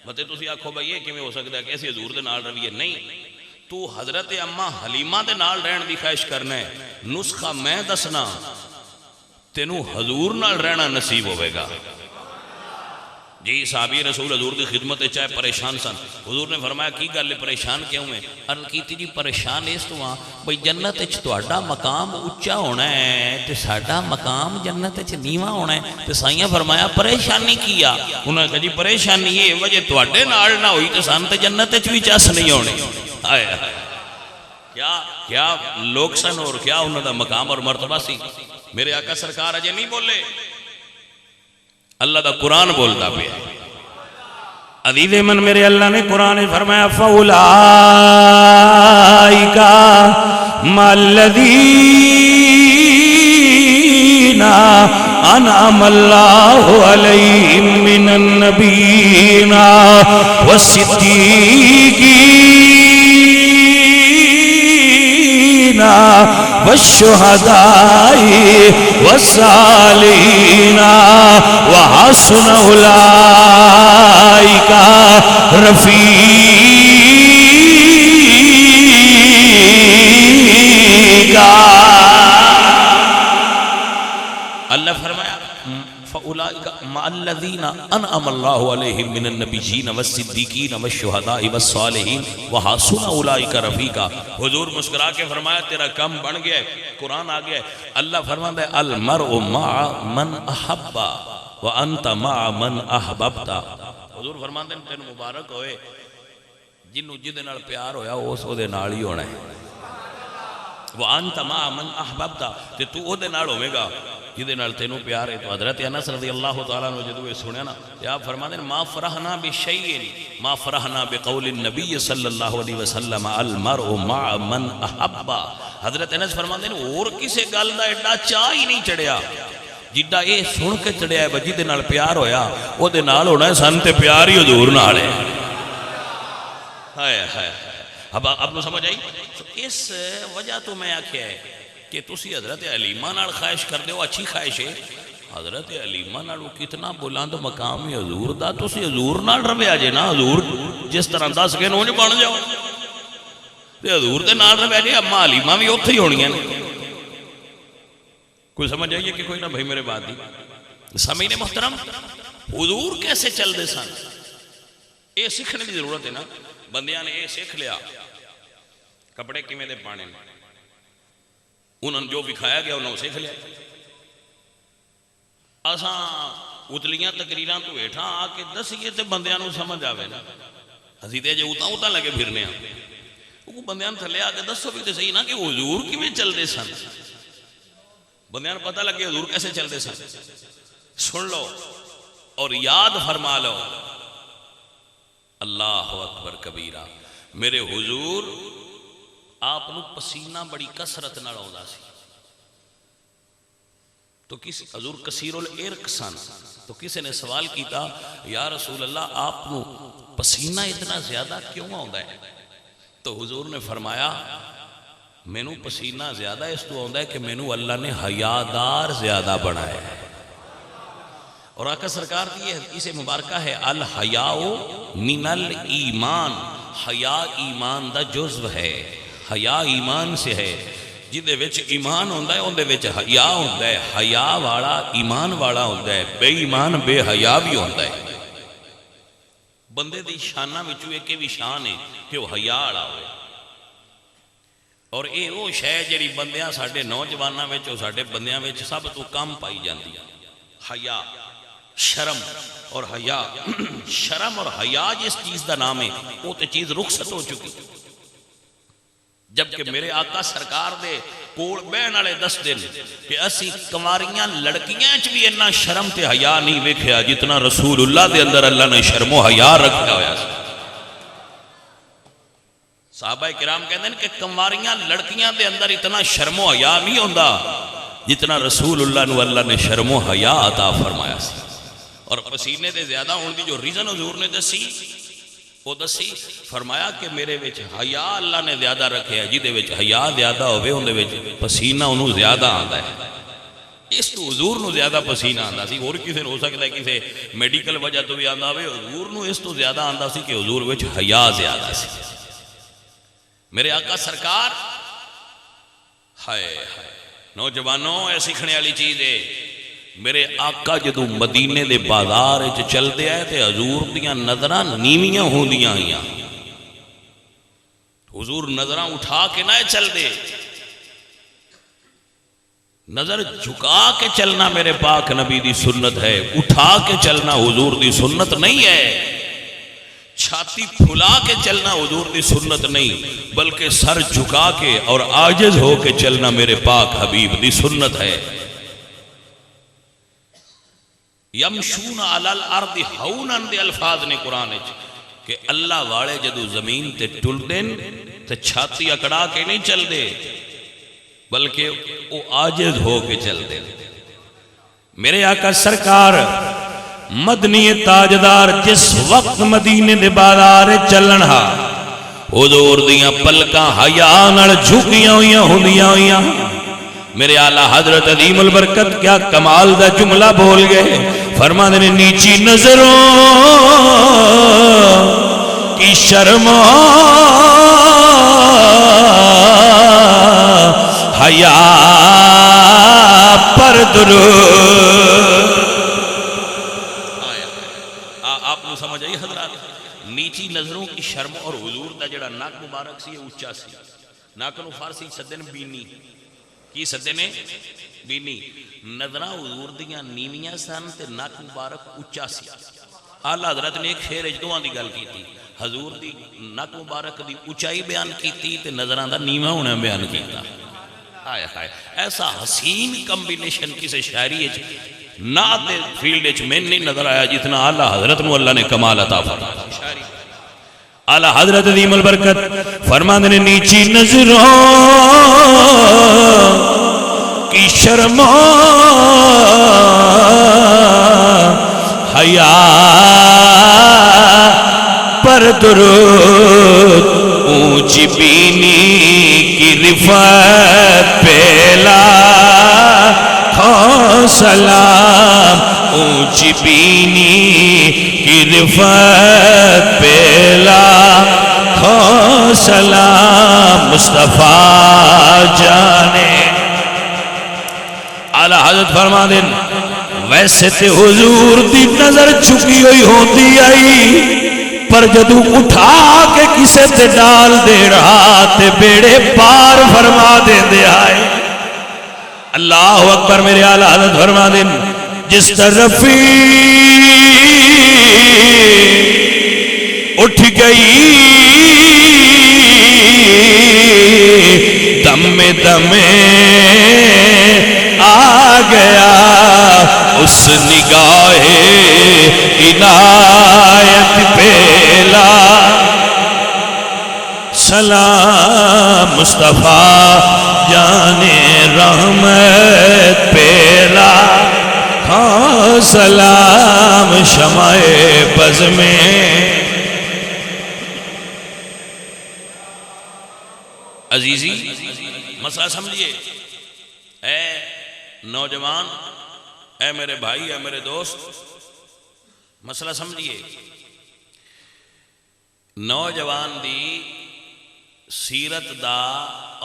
A: بتے تسی آکھو بھائی یہ کیویں ہو سکتا ہے کہ ایسی حضور دے نال رویے؟ نہیں، تو حضرت اماں حلیمہ دے نال رہن دی خواہش کرنا ہے، نسخہ میں دسنا، تینوں حضور نال رہنا نصیب ہوئے گا۔ جی صحابی رسول حضور دی خدمت چاہے پریشان سن، حضور نے فرمایا کی گل پریشان کیوں ہیں؟ عرض کیتی جی پریشان اس تو ہاں بھئی جنت وچ تہاڈا مقام اونچا ہونا ہے تے ساڈا مقام جنت وچ نیواں ہونا ہے، تے سائیاں فرمایا پریشانی کیا؟ انہاں نے کہا جی پریشانی یہ وجہ تہاڈے نال نہ ہوئی تے سان تے جنت وچ وی چس نہیں ہونے۔ ہائے ہائے، کیا لوگ سن اور کیا انہاں دا مقام اور مرتبہ سی۔ میرے آقا سرکار اجے نہیں بولے، اللہ دا قرآن بولتا پہ عزیز من میرے اللہ نے قرآن فرمایا فَأُولَئِكَ مَعَ الَّذِينَ أَنْعَمَ اللَّهُ عَلَيْهِمْ مِنَ النَّبِيِّينَ وَالصِّدِّيقِينَ وَالشُّهَدَاءِ وَالصَّالِحِينَ وَحَسُنَ أُولَئِكَ رفیقا۔ اللہ فرمایا فَأُولَئِكَ مَعَ الَّذِينَ أَنْعَمَ اللَّهُ عَلَيْهِمْ مِنَ النَّبِيِّينَ وَالصِّدِّيقِينَ وَالشُّهَدَاءِ وَالصَّالِحِينَ وَحَسُنَ أُولَئِكَ رفیقا۔ حضور مسکرا کے فرمایا تیرا کم بن گیا ہے، قرآن آ گیا ہے۔ اللہ فرماتا ہے المرء مع من احب وانت مع من احببت۔ حضور فرماتے ہیں تینوں مبارک ہوئے جنوں جدے نال پیار ہویا اس او دے نال ہی ہونا ہے، وانت مع من احببت، تے تو او دے نال ہوے گا جدے نال تینوں پیار ہے۔ تو حضرت انس رضی اللہ تعالیٰ عنہ جدو یہ سنیا نا، آپ فرماتے ہیں ما فرحنا بشیء ما فرحنا بقول النبی صلی اللہ علیہ وسلم المرء مع من احب۔ حضرت انس فرماتے ہیں اور کسے گل دا ایڈا چاہ ہی نہیں چڑھیا جڈا اے سن کے چڑھیا ہے بجی دے نال پیار ہویا او دے نال ہونا ہے، سن تے پیار ہی حضور نال ہے۔ ہائے ہائے، اب آپ کو سمجھ آئی؟ اس وجہ تو میں آکھیا ہے کہ تسی حضرت حلیمہ نال خواہش کر دے ہو، اچھی خواہش ہے، حضرت حلیمہ نال کتنا بلند مقام ہے حضور دا، تسی حضور نال رویا جے نا، حضور جس طرح دس گئے نونج بن جاؤ تے حضور دے نال رویا جے، اماں حلیمہ بھی اوتھے ہی ہونیاں نے۔ کوئی سمجھ آئیے کہ کوئی نہ بھائی میرے بات دی سامعین محترم حضور کیسے چل دے سن یہ سیکھنے کی ضرورت ہے نا بندیاں نے یہ سیکھ لیا کپڑے کیویں دے پانے انہوں نے جو بھی کھایا گیا انہوں نے سیکھ لیا اساں اتلیاں تقریراں تو ہیٹھاں آ کے دسیے تے بندیاں نو سمجھ آوے نا اسی تے جے اوتاں لگے پھرنے وہ بندیاں تھلے آ کے دسو بھی تے صحیح نا کہ حضور کیویں چلدے سن بندیاں پتہ لگے حضور کیسے چلدے سن سن لو اور یاد فرما لو اللہ اکبر کبیرہ میرے حضور آپ نو پسینہ بڑی کسرت نہ آوندا سی تو کسی حضور کثیر العرق سن تو کسی نے سوال کیتا یا رسول اللہ آپ نو پسینہ اتنا زیادہ کیوں آوندا ہے تو حضور نے فرمایا مینوں پسینہ زیادہ اس تو آوندا ہے کہ مینوں اللہ نے حیادار زیادہ بنایا ہے اور آقا سرکار کی اسے مبارکہ ہے الحیاء من الایمان حیا ایمان دا جزو ہے حیا ایمان سے ہے جدے وچ ایمان ہوندا ہے اندے وچ حیا ہوندا ہے حیا والا ایمان والا ہوندا ہے بے ایمان بے حیا بھی ہوندا ہے بندے دی شاناں وچوں ایک بھی شان ہے کہ وہ حیا والا ہوئے اور اے وہ شے جڑی بندیاں ساڈے نوجواناں وچ او ساڈے بندیاں وچ سب تو کم پائی جاندی ہے حیا شرم اور حیا شرم اور حیا جس چیز دا نام ہے وہ تے چیز رخصت ہو چکی جبکہ میرے آقا سرکار دے کوڑ بہن والے دس دن کہ اسی کماریاں لڑکیاں چ بھی اتنا شرم تے حیا نہیں ویکھیا جتنا رسول اللہ دے اندر اللہ نے شرم و حیا رکھا ہوا سی صحابہ کرام کہتے ہیں کہ کماریاں لڑکیاں دے اندر اتنا شرم و حیا نہیں ہوندا جتنا رسول اللہ نو اللہ نے شرم و حیا عطا فرمایا سی اور پسینے دے زیادہ ہونے کی جو ریزن حضور نے دسی وہ دسی فرمایا کہ میرے وچ حیا اللہ نے زیادہ رکھے ہے جدے وچ حیا زیادہ ہوئے اندے وچ پسینہ انہوں زیادہ آندا ہے اس تو حضور نو زیادہ پسینہ آندا سی اور کسی نے ہو سکتا ہے کسی میڈیکل وجہ تو بھی آندا ہوئے حضور نو اس تو زیادہ آندا سی کہ حضور وچ حیا زیادہ سی میرے آقا سرکار ہائے نوجوانوں اے سیکھنے والی چیز ہے میرے آقا جدو مدینے دے بازار چل دے آئے تے حضور دیاں نظراں نیویاں ہوں دیاں ہیاں حضور نظراں اٹھا کے نہ چل دے نظر جھکا کے چلنا میرے پاک نبی دی سنت ہے اٹھا کے چلنا حضور دی سنت نہیں ہے چھاتی پھلا کے چلنا حضور دی سنت نہیں بلکہ سر جھکا کے اور عاجز ہو کے چلنا میرے پاک حبیب دی سنت ہے یمشون علی الارض ہوناً دے الفاظ نے قرآن کہ اللہ والے جدو زمین تے ٹل دیں تے چھاتی اکڑا کے نہیں چل دے بلکہ وہ عاجز ہو کے چل دے میرے آقا سرکار مدنی تاجدار جس وقت مدینے دے بازار چلن ہا حضور دیاں پلکاں حیا نال جھکیاں ہویاں میرے اعلیٰ حضرت عظیم البرکت کیا کمال دا جملہ بول گئے فرمانے نے نیچی نظروں کی شرم حیا پر درود آپ نے سمجھ آئی حضرات نیچی نظروں کی شرم اور حضور دا جڑا ناک مبارک سی اونچا سی ناک نو فارسی سدن بینی کی سدے نے بینی نظرہ حضور دیاں نیویاں سن تے ناک مبارک اونچا سی اعلیٰ حضرت نے ایک شعر اجدواں دی گل کی تھی حضور دی ناک مبارک دی اونچائی بیان کی تے نظراں دا نیواں ہونا بیان کیتا آئے ہائے ایسا حسین کمبینیشن کسی شاعری نعت فیلڈ میں نہیں نظر آیا جتنا اعلیٰ حضرت نو اللہ نے کمال عطا فرمایا اعلیٰ حضرت عظیم البرکت فرمانے نے نیچی نظروں کی شرم حیا پر درود اونچی بینی کی رفعت پہلا سلام اونچی بینی کی رفعت پہلا سلام مصطفیٰ جانے آلہ حضرت فرما دیں ویسے تے حضور دی نظر چکی ہوئی ہوتی آئی پر جدو اٹھا کے کسے تے ڈال دے رہا تے بیڑے پار فرما دے دے آئے. اللہ اکبر. میرے آلہ حضرت فرما دیں جس طرفی اٹھ گئی دم دم آ گیا اس نگاہ عنایت پیلا. سلام مصطفیٰ جانے رحمت پیلا. ہاں سلام شمع بز میں. عزیزی مسئلہ سمجھئے. اے نوجوان، اے میرے بھائی، اے میرے دوست، مسئلہ سمجھئے. نوجوان دی سیرت دا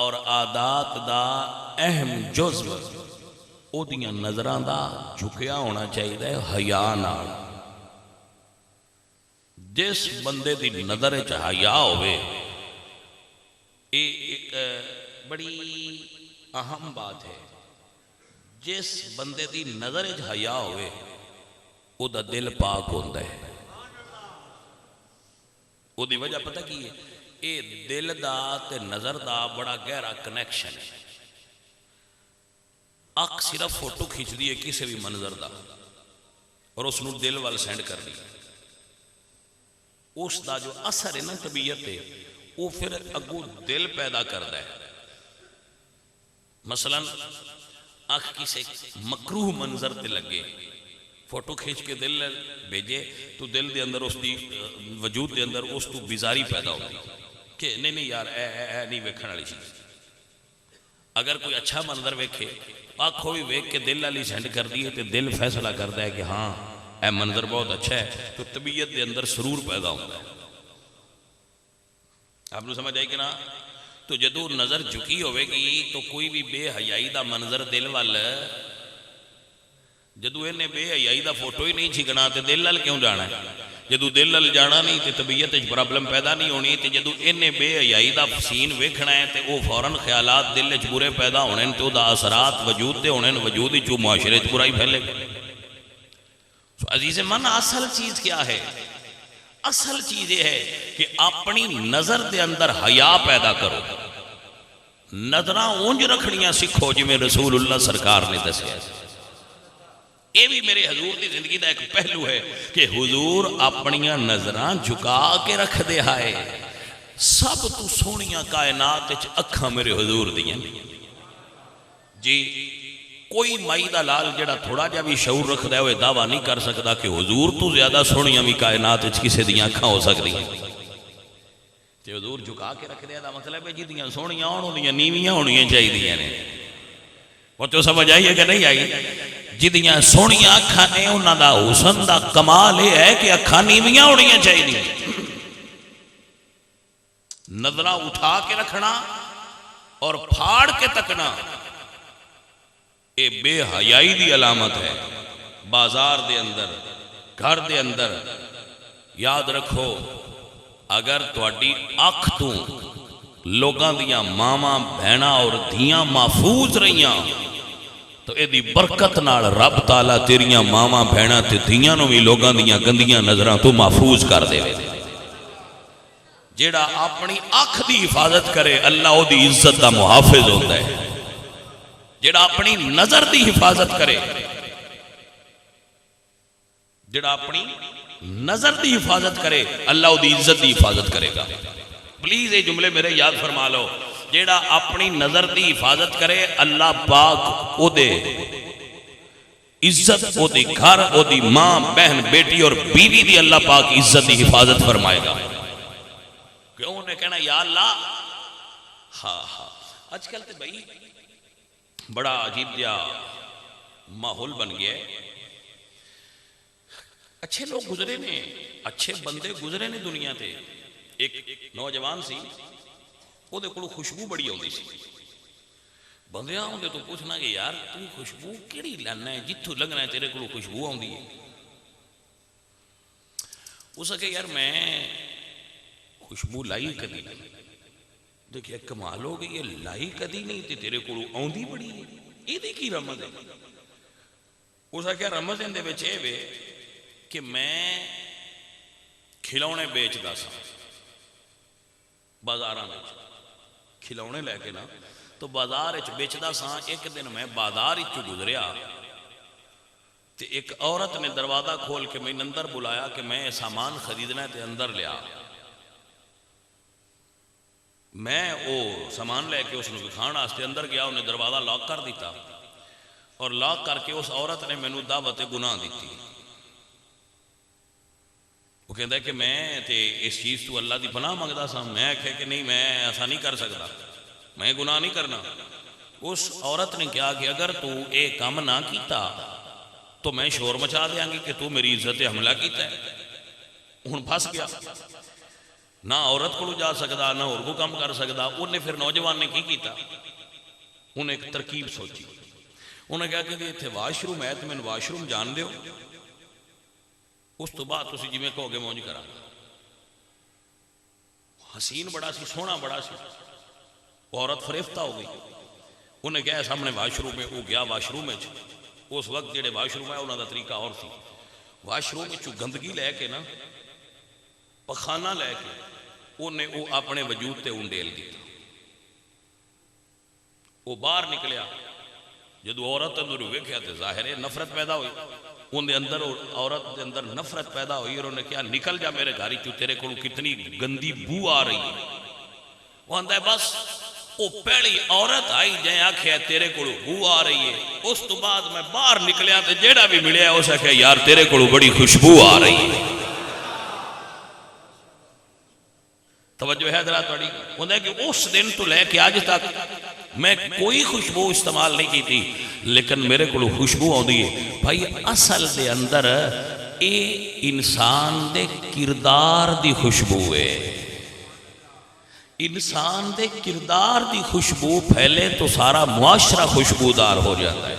A: اور عادات دا اہم جزو او دیاں نظران دا جھکیا ہونا چاہیے حیا نال. جس بندے دی نظر چ حیا ہوئے ایک بڑی اہم بات ہے. جس بندے دی نظر حیا ہوئے او دا دل پاک ہوتا ہے. او دی وجہ پتہ کی ہے؟ اے دل دا تے نظر دا بڑا گہرا کنیکشن ہے. اکھ صرف فوٹو کھینچ دی ہے کسی بھی منظر دا اور اس نو دل وال سینڈ کر دی. اس دا جو اثر ہے نا طبیعت ہے وہ پھر اگو دل پیدا کرتا ہے. مثلا آنکھ کسی مکروہ منظر تے لگے فوٹو کھینچ کے دل بھیجے تو دل دے اندر اس دی وجود دے اندر اس تو بیزاری پیدا ہوتی کہ نہیں یار اے نہیں ویکھن والی چیز. اگر کوئی اچھا منظر ویکھے آنکھوں بھی ویکھ کے دل والی سینڈ کر دی تو دل فیصلہ کرتا ہے کہ ہاں اے منظر بہت اچھا ہے تو طبیعت دے اندر سرور پیدا ہوتا ہے. آپ نے سمجھ آئی کہ نا؟ تو جدو نظر جھکی ہوئے گی تو کوئی بھی بے حیائی دا منظر دل وال جدو انہیں بے حیائی دا فوٹو ہی نہیں چھکنا تو دل وال کیوں جانا ہے؟ جدو دل وال جانا نہیں تو طبیعت پرابلم پیدا نہیں ہونی. تو جدو انہیں بے حیائی دا سین ویکھنا ہے تو وہ فوراً خیالات دل وچ برے پیدا ہونے تو دا اثرات وجود دے ہونے وجود ہی چو معاشرے چ برائی پھیلے. عزیز من اصل چیز کیا ہے؟ اصل چیز یہ ہے کہ اپنی نظر دے اندر حیا پیدا کرو. نظراں اونج رکھنیاں سکھو جی میں رسول اللہ سرکار نے دسیا. یہ بھی میرے حضور دی زندگی دا ایک پہلو ہے کہ حضور اپنیاں نظراں جھکا کے رکھ دے آئے. سب تو سونیاں کائنات وچ اکھاں میرے حضور دیاں جی. کوئی مائی دا لال جڑا تھوڑا جا بھی شعور رکھ دے ہوئے دعویٰ نہیں کر سکتا کہ حضور تو زیادہ سونیاں بھی کائنات وچ کسے دیاں اکھاں ہو سکتی ہیں. تے حضور جھکا کے رکھ دے دا مطلب ہے جی دیاں سونیاں ہونیاں نیویاں ہونیاں چاہیے دیاں نے. وہ تو سمجھ آئی ہے کہ نہیں آئی؟ جی دیاں سونیاں اکھاں نے انہاں دا حسن دا کمال یہ ہے کہ اکھاں نیویاں ہونیاں چاہیے. نظرہ اٹھا کے رکھنا اور پھاڑ کے تکنا اے بے حیائی دی علامت ہے. بازار دے اندر گھر دے اندر یاد رکھو اگر تواڈی اکھ تو لوگاں دیاں ماما بہنا اور دھیاں محفوظ رہیاں تو اے دی برکت نال رب تعالیٰ تیریاں ماما بہنا تے دھیاں نو بھی لوگاں دیاں گندیاں نظراں تو محفوظ کر دے. جیڑا اپنی اکھ دی حفاظت کرے اللہ او دی عزت دا محافظ ہوتا ہے. جڑا اپنی نظر دی حفاظت کرے جڑا اپنی نظر دی حفاظت کرے اللہ او دی عزت دی حفاظت کرے گا. پلیز یہ جملے میرے یاد فرما لو. جڑا اپنی نظر دی حفاظت کرے اللہ پاک او دے عزت او دی گھر او دی ماں بہن بیٹی اور بیوی دی اللہ پاک عزت دی حفاظت فرمائے گا. کیوں نے کہنا یا اللہ ہاں آج کل تے بھائی بڑا عجیب دیا ماحول بن گیا ہے. اچھے لوگ گزرے نے اچھے بندے گزرے نے دنیا تے. ایک نوجوان سی وہ دے کلو خوشبو بڑی ہوتی سی. بندیاں اندر تو پوچھنا کہ یار تو خوشبو کیڑی لانا ہے جتوں لگنا ہے تیرے کو خوشبو آتی ہے. اس کہ یار میں خوشبو لائی کدی نہیں. دیکھیے کمال ہو گئی ہے، لائی کدی نہیں تے تیرے کو آندی بڑی ہے، یہ کی رمز ہے؟ اس کہ رمز اندے وچ اے وے کہ میں کھلونے بیچدا سا بازاراں وچ، کھلونے لے کے نا تو بازار وچ بیچدا سا. ایک دن میں بازار وچ گزریا تے ایک عورت نے دروازہ کھول کے میں اندر بلایا کہ میں سامان خریدنا ہے تے اندر لیا. میں وہ سامان لے کے اس نے دکھان واسطے اندر گیا، انہیں دروازہ لاک کر دیتا اور لاک کر کے اس عورت نے مینوں دعوت گناہ دیتی. وہ کہتا ہے کہ میں تے اس چیز تو اللہ دی پناہ منگدا سا. میں کہے کہ نہیں، میں ایسا نہیں کر سکتا، میں گناہ نہیں کرنا. اس عورت نے کہا کہ اگر تو اے کام نہ کیتا تو میں شور مچا دیاں گی کہ تو میری عزت حملہ کیتا ہے. ہن پھس گیا، نہ عورت کو جا سکتا نہ اور کو کام کر سکتا. انہیں پھر نوجوان نے کی کیتا، انہیں ایک ترکیب سوچی. انہیں کہا کہ اتنے واش روم ہے تو میں واش روم جان دیو، اس تو بعد تسی جی میں کہو گے مونج کرا. حسین بڑا سی، سونا بڑا سی، عورت فریفتہ ہو گئی. انہیں کہا سامنے واش روم ہے، وہ گیا واش روم. اس وقت جڑے واش روم ہے انہوں دا طریقہ اور سی. واش روم گندگی لے کے نا پخانہ لے کے انہیں وہ اپنے وجود تے انڈیل دیتا. وہ باہر نکلیا، جدو عورت اندر ویکھیا تے ظاہر ہے نفرت پیدا ہوئی. اندر اندر عورت دے اندر نفرت پیدا ہوئی اور انہیں کہا نکل جا میرے گھر چوں، تیرے کو کتنی گندی بو آ رہی ہے. وہ آندا ہے بس وہ پہلی عورت آئی جائیں آکھیا تیرے کو بو آ رہی ہے. اس تو بعد میں باہر نکلیا تے جیڑا بھی ملیا اسے کہا یار تیرے کو بڑی خوشبو آ رہی ہے. توجہ ہے حضرات بڑی. وہ ہے کہ اس دن تو لے کے آج تک میں کوئی خوشبو استعمال نہیں کی تھی، لیکن میرے کو خوشبو آتی ہے. بھائی اصل دے اندر اے انسان دے کردار دی خوشبو ہے. انسان دے کردار دی خوشبو پھیلے تو سارا معاشرہ خوشبودار ہو جاتا ہے.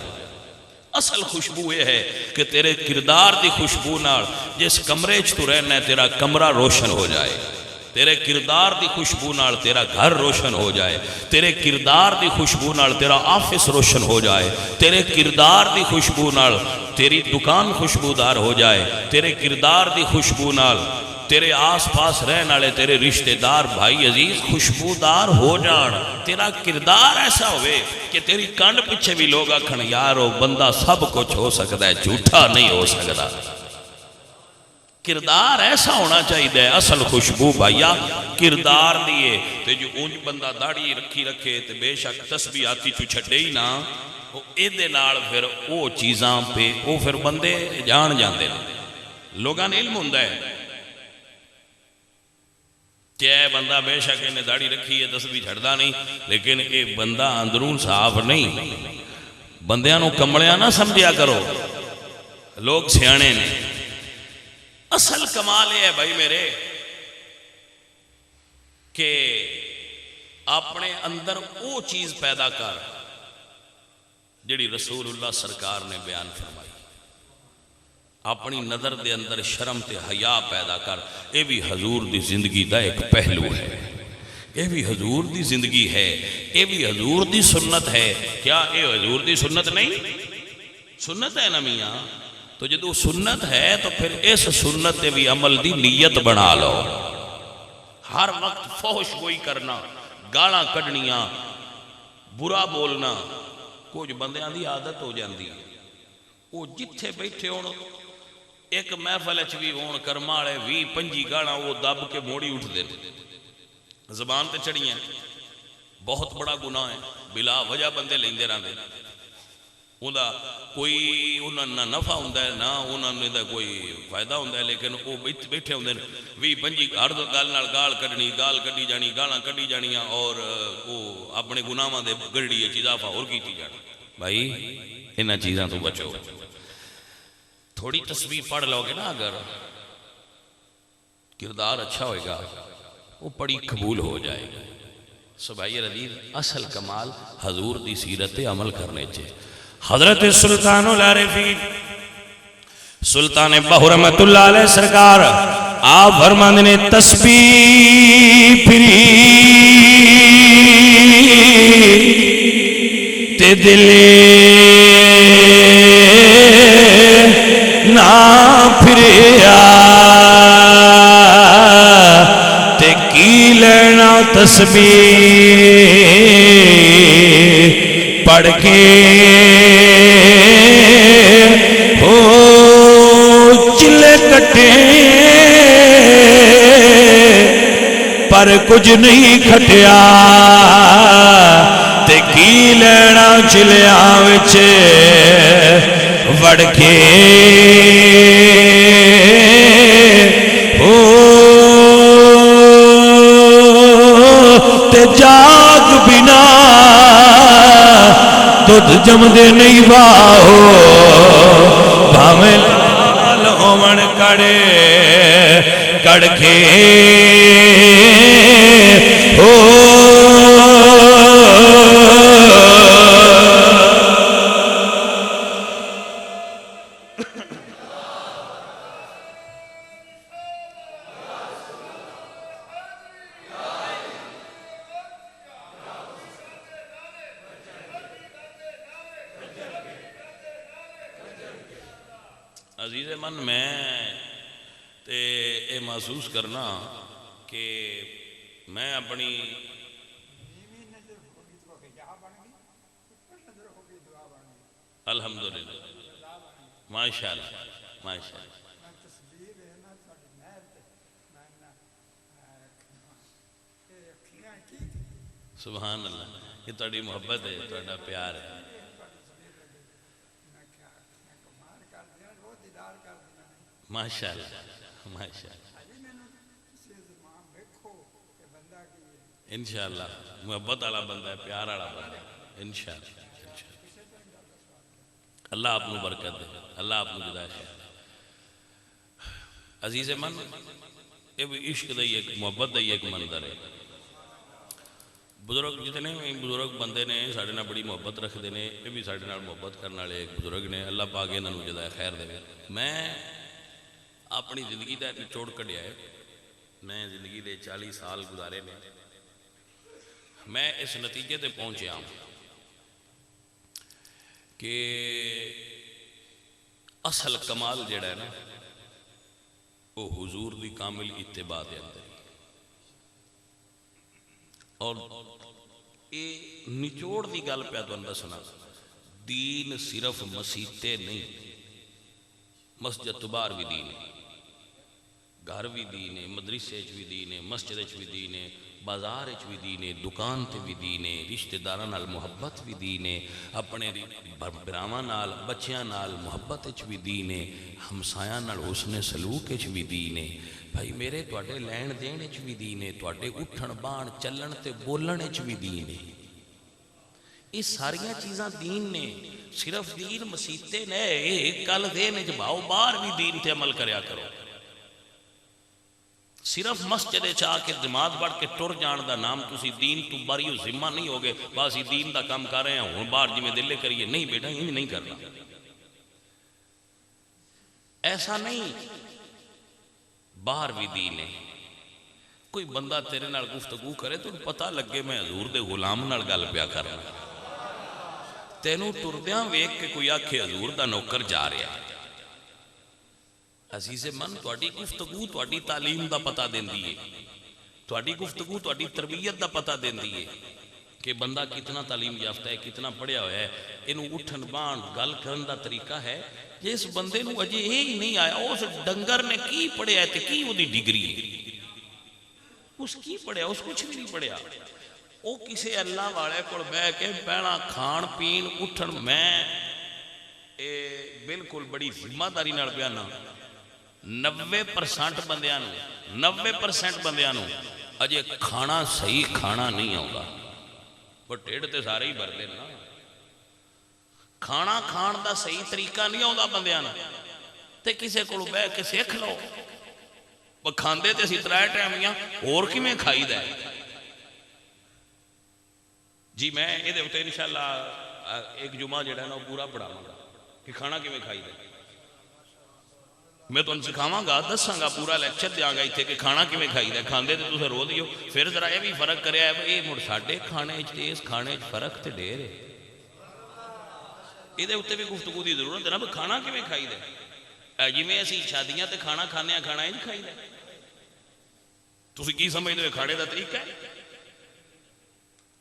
A: اصل خوشبو یہ ہے کہ تیرے کردار دی خوشبو نال جس کمرے چ تو رہنا ہے تیرا کمرہ روشن ہو جائے. تیرے کردار دی خوشبو نال تیرا گھر روشن ہو جائے. تیرے کردار دی خوشبو نال تیرا آفس روشن ہو جائے. تیرے کردار دی خوشبو نال تیری دکان خوشبودار ہو جائے. تیرے کردار دی خوشبو نال تیرے آس پاس رہن والے تیرے رشتہ دار بھائی عزیز خوشبودار ہو جان. تیرا کردار ایسا ہوئے کہ تیری کانڈ پیچھے بھی لوگ آکھن یارو بندہ سب کچھ ہو سکتا ہے، جھوٹا نہیں ہو سکتا. کردار ایسا ہونا چاہیے. اصل خوشبو بھائیا کردار دیئے. تے جو اونج بندہ داڑھی رکھی رکھے تے بے شک تسبیح آتی تو چھڑے ہی نا، وہ ایدے نال پھر او چیزاں پہ وہ پھر بندے جان جاندے نا. لوگاں علم ہوندہ ہے کہ اے بندہ بے شک انہیں داڑھی رکھی ہے تسبیح چھڑدا نہیں، لیکن اے بندہ اندرون صاف نہیں. بندیاں نو کمڑیاں نہ سمجھیا کرو، لوگ سیانے نے. اصل کمال یہ ہے بھائی میرے کہ اپنے اندر وہ چیز پیدا کر جڑی رسول اللہ سرکار نے بیان فرمائی. اپنی نظر دے اندر شرم تے حیا پیدا کر. یہ بھی حضور دی زندگی دا ایک پہلو ہے، یہ بھی حضور دی زندگی ہے، یہ بھی حضور دی سنت ہے. کیا یہ حضور دی سنت نہیں؟ سنت ہے نا میاں. تو جدو سنت ہے تو پھر اس سنت بھی عمل دی نیت بنا لو. ہر وقت فحش گوئی کرنا، گالاں کڈنیاں، برا بولنا کچھ بندیاں دی عادت ہو جاندی. وہ جتھے بیٹھے ہون ایک محفل چ بھی ہون کرما والے 20-25 گالاں وہ دب کے موڑی اٹھ دے زبان تے چڑھیاں. بہت بڑا گناہ ہے. بلا وجہ بندے لیندے رہندے، انہاں کوئی انہاں نہ نفع ہوندا ہے نہ انہاں دا کوئی فائدہ ہوندا ہے، لیکن وہ بیٹھے ہوندے 20-25 ہر گل نال گال کڈنی، گال کڈی جانی، گالاں کڈی جانیاں اور وہ اپنے گناہاں دے گڑڑی وچ اضافہ اور کیتی جانی. بھائی انہاں چیزاں تو بچو. تھوڑی تسبیح پڑھ لو گے نا، اگر کردار اچھا ہوئے گا وہ بڑی قبول ہو جائے گا. سو بھائی عزیز اصل کمال حضور دی سیرت عمل کرنے چاہیے. حضرت سلطان العارفین سلطان باہو رحمت اللہ علیہ سرکار آپ فرماندے نے تسبیح پھری تے دلے نہ پھریا تے کی لینا تسبیح پڑھ کے ہو چلے کٹے پر کچھ نہیں کھٹیا تے کی لینا چلیاں وچ وڑ کے ہو تے جاگ بنا دودھ جمدے نہیں واہو بھامے لال ہومن کڑے کڑ کے ہو عزیز من میں تے اے محسوس کرنا کہ میں اپنی الحمدللہ ماشاءاللہ ماشاءاللہ سبحان اللہ یہ تھوڑی محبت ہے تھوڑا پیار ہے ماشاءاللہ ماشاءاللہ انشاءاللہ محبت والا بندہ ہے پیار والا بندہ ہے انشاءاللہ اللہ آپ کو برکت دے اللہ آپ کو ہدایت دے عزیز من یہ بھی عشق دی ایک محبت دی ایک منظر ہے بزرگ جتنے بزرگ بندے نے ساڑھے نال بڑی محبت رکھ دے نے یہ بھی ساڑھے نال محبت کرنے والے ایک بزرگ نے اللہ پاک انہاں نوں جزائے خیر دے میں اپنی زندگی دا نچوڑ کڈیا ہے میں زندگی دے 40 سال گزارے نے میں اس نتیجے تے پہنچیا ہوں کہ اصل کمال جڑا ہے نا وہ حضور دی کامل اتباع دے اندر اور یہ نچوڑ دی گل پہ تو اندر سنا دین صرف مسیتے نہیں مسجد باہر بھی دین ہے گھر بھی دین ہے مدرسے بھی دین ہے مسجد بھی دین ہے بازار بھی دین ہے دکان تے بھی دین ہے رشتہ داراں نال محبت بھی دین ہے اپنے براواں نال بچیاں نال محبت بھی دین ہے ہمسایاں نال حسن سلوک بھی دین ہے بھائی میرے تواڈے لین دین بھی دین ہے تواڈے اٹھن بان چلن تے بولن بھی دین ہے یہ ساریاں چیزاں دین نے صرف دین مسیتے نے کل دین جباؤ باہر بھی دین تے عمل کریا کرو صرف مسجد چاہ کے جماعت بڑھ کے ٹر جان دا نام تسی دین تو باری و ذمہ نہیں ہوگے باسی دین دا کام کر رہے ہیں ہوں باہر جی میں دلے کریے نہیں بیٹا یہ نہیں کرنا ایسا نہیں باہر بھی دین ہے کوئی بندہ تیرے نال گفتگو کرے تو پتہ لگے میں حضور دے غلام نال گل پیا کرنا تینوں ٹردیاں ویکھ کے کوئی آکھے حضور دا نوکر جا رہا ہے عزیز من تواڈی گفتگو تواڈی تعلیم دا پتہ دیندی ہے تواڈی گفتگو تواڈی تربیت دا پتہ دیندی ہے کہ بندہ کتنا تعلیم یافتہ ہے کتنا پڑھیا ہوا ہے انہوں اٹھن بان گل کرن دا طریقہ ہے جس بندے نو اجے یہ ہی نہیں آیا اس ڈنگر نے کی پڑھیا ہے تے کی وہ دی ڈگری ہے اس کی پڑھیا اس کچھ بھی نہیں پڑھیا وہ کسے اللہ والے کو بہ کے پہنا کھان پین اٹھن میں بالکل بڑی ذمہ داری نال بیانا 90% بندیاں نو اجے کھانا صحیح کھانا نہیں آؤگا وہ ٹیڑھ تے سارے ہی بھر دینا کھانا کھان دا صحیح طریقہ نہیں آؤگا بندیاں نو تے کسے کو بہ کے سیکھ لو وہ کھاندے تے اسی 3 ٹائمیاں اور کی میں کھائی دے جی میں یہ انشاءاللہ ایک جمعہ جڑا نا پورا پڑھاواں گا کہ کھانا کیویں کھائی دا، میں تمہیں سکھاواں گا، دساں گا، پورا لیکچر دیاں گا اتنے کہ کھانا کیویں کھائی دا، کھاندے تے تساں رو دیو۔ پھر ذرا یہ بھی فرق کریا ہے یہ مڑ ساڈے کھانے تے اس کھانے فرق تے ڈھیر ہے، یہ اتنے بھی گفتگو کی ضرورت ہے نا، کھانا کیویں کھائی دا، جی میں اسی شادیاں تے کھانا کھانے ہیں، کھانا انج کھائی دا، تسی کی سمجھدے ہو کھانے دا طریقہ ہے؟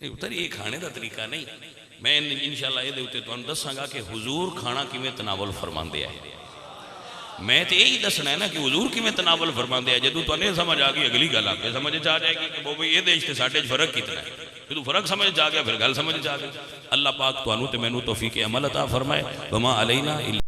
A: نہیں اتر یہ کھانے دا طریقہ نہیں۔ میں انشاءاللہ یہ اتنے تمہیں دساں گا کہ حضور کھانا کیویں تناول فرماندے ہیں، میں تو یہی دسنا ہے نا کہ حضور کیویں تناول فرماندے ہیں۔ جدوں تمہیں سمجھ آ گئی اگلی گل آپ کے سمجھ آ جائے گی کہ وہ یہ دیش تے ساڈے فرق کتنا ہے، جدوں فرق سمجھ آ گیا پھر گل سمجھ آ گئی۔ اللہ پاک تانوں تے مینوں توفیق عمل عطا فرمائے۔ وما علینا